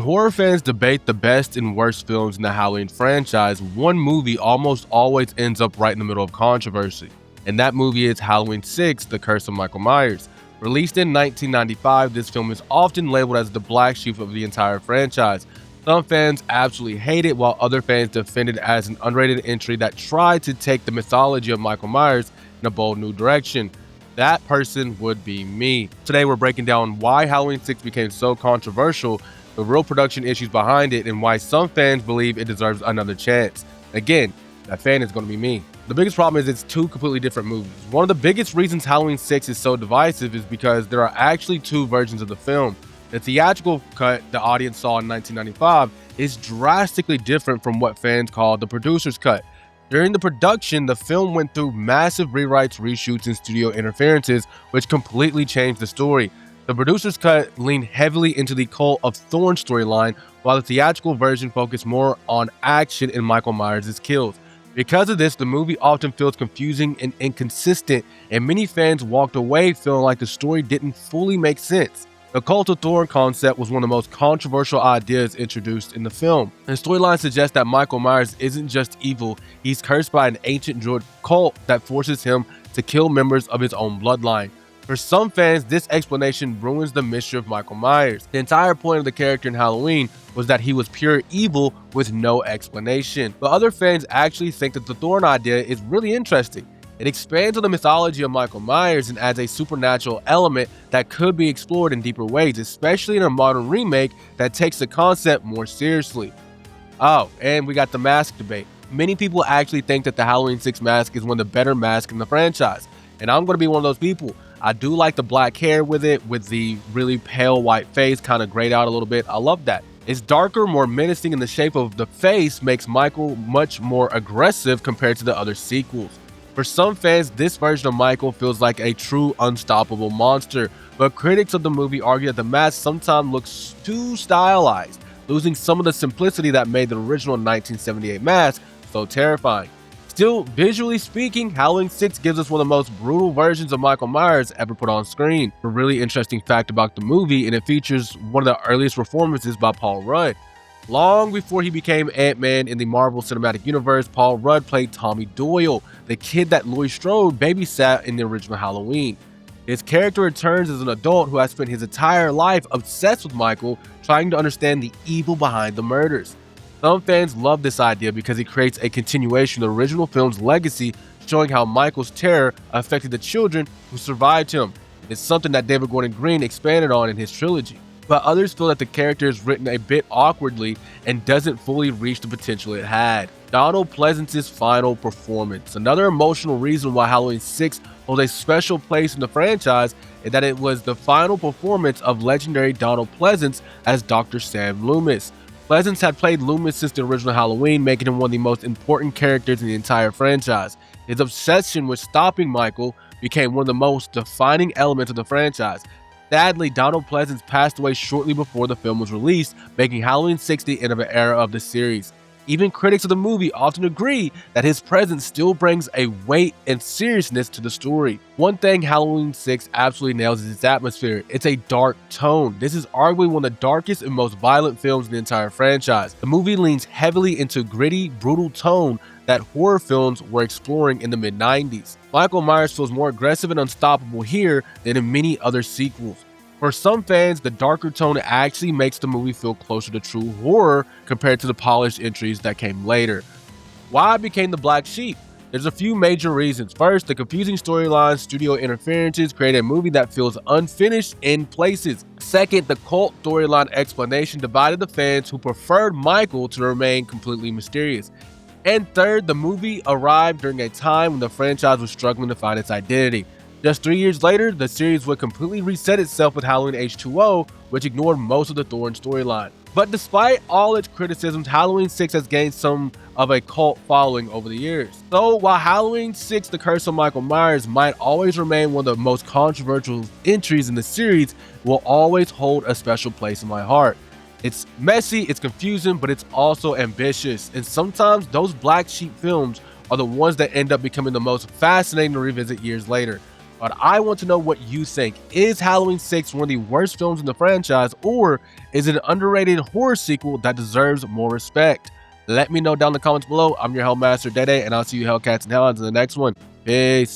horror fans debate the best and worst films in the Halloween franchise, one movie almost always ends up right in the middle of controversy. And that movie is Halloween 6: The Curse of Michael Myers. Released in 1995, this film is often labeled as the black sheep of the entire franchise. Some fans absolutely hate it, while other fans defend it as an underrated entry that tried to take the mythology of Michael Myers in a bold new direction. That person would be me. Today we're breaking down why Halloween 6 became so controversial, the real production issues behind it, and why some fans believe it deserves another chance. Again, that fan is going to be me. The biggest problem is it's two completely different movies. One of the biggest reasons Halloween 6 is so divisive is because there are actually two versions of the film. The theatrical cut the audience saw in 1995 is drastically different from what fans call the producer's cut. During the production, the film went through massive rewrites, reshoots, and studio interferences, which completely changed the story. The producer's cut leaned heavily into the Cult of Thorn storyline, while the theatrical version focused more on action and Michael Myers' kills. Because of this, the movie often feels confusing and inconsistent, and many fans walked away feeling like the story didn't fully make sense. The Cult of Thorn concept was one of the most controversial ideas introduced in the film. The storyline suggests that Michael Myers isn't just evil, he's cursed by an ancient druid cult that forces him to kill members of his own bloodline. For some fans, this explanation ruins the mystery of Michael Myers. The entire point of the character in Halloween was that he was pure evil with no explanation. But other fans actually think that the Thorn idea is really interesting. It expands on the mythology of Michael Myers and adds a supernatural element that could be explored in deeper ways, especially in a modern remake that takes the concept more seriously. Oh, and we got the mask debate. Many people actually think that the Halloween 6 mask is one of the better masks in the franchise, and I'm going to be one of those people. I do like the black hair with it, with the really pale white face kind of grayed out a little bit. I love that. It's darker, more menacing, and the shape of the face makes Michael much more aggressive compared to the other sequels. For some fans, this version of Michael feels like a true unstoppable monster, but critics of the movie argue that the mask sometimes looks too stylized, losing some of the simplicity that made the original 1978 mask so terrifying. Still, visually speaking, Halloween 6 gives us one of the most brutal versions of Michael Myers ever put on screen. A really interesting fact about the movie, and it features one of the earliest performances by Paul Rudd. Long before he became Ant-Man in the Marvel Cinematic Universe, Paul Rudd played Tommy Doyle, the kid that Laurie Strode babysat in the original Halloween. His character returns as an adult who has spent his entire life obsessed with Michael, trying to understand the evil behind the murders. Some fans love this idea because it creates a continuation of the original film's legacy, showing how Michael's terror affected the children who survived him. It's something that David Gordon Green expanded on in his trilogy. But others feel that the character is written a bit awkwardly and doesn't fully reach the potential it had. Donald Pleasence's final performance. Another emotional reason why Halloween 6 holds a special place in the franchise is that it was the final performance of legendary Donald Pleasence as Dr. Sam Loomis. Pleasence had played Loomis since the original Halloween, making him one of the most important characters in the entire franchise. His obsession with stopping Michael became one of the most defining elements of the franchise. Sadly, Donald Pleasence passed away shortly before the film was released, making Halloween 6 the end of an era of the series. Even critics of the movie often agree that his presence still brings a weight and seriousness to the story. One thing Halloween 6 absolutely nails is its atmosphere. It's a dark tone. This is arguably one of the darkest and most violent films in the entire franchise. The movie leans heavily into gritty, brutal tone that horror films were exploring in the mid-90s. Michael Myers feels more aggressive and unstoppable here than in many other sequels. For some fans, the darker tone actually makes the movie feel closer to true horror compared to the polished entries that came later. Why it became the black sheep? There's a few major reasons. First, the confusing storylines, studio interferences create a movie that feels unfinished in places. Second, the cult storyline explanation divided the fans who preferred Michael to remain completely mysterious. And third, the movie arrived during a time when the franchise was struggling to find its identity. Just 3 years later, the series would completely reset itself with Halloween H2O, which ignored most of the Thorn storyline. But despite all its criticisms, Halloween 6 has gained some of a cult following over the years. So while Halloween 6: The Curse of Michael Myers might always remain one of the most controversial entries in the series, it will always hold a special place in my heart. It's messy, it's confusing, but it's also ambitious, and sometimes those black sheep films are the ones that end up becoming the most fascinating to revisit years later. But I want to know what you think. Is Halloween 6 one of the worst films in the franchise, or is it an underrated horror sequel that deserves more respect? Let me know down in the comments below. I'm your Hellmaster Dede, and I'll see you Hellcats and Hellhounds in the next one. Peace.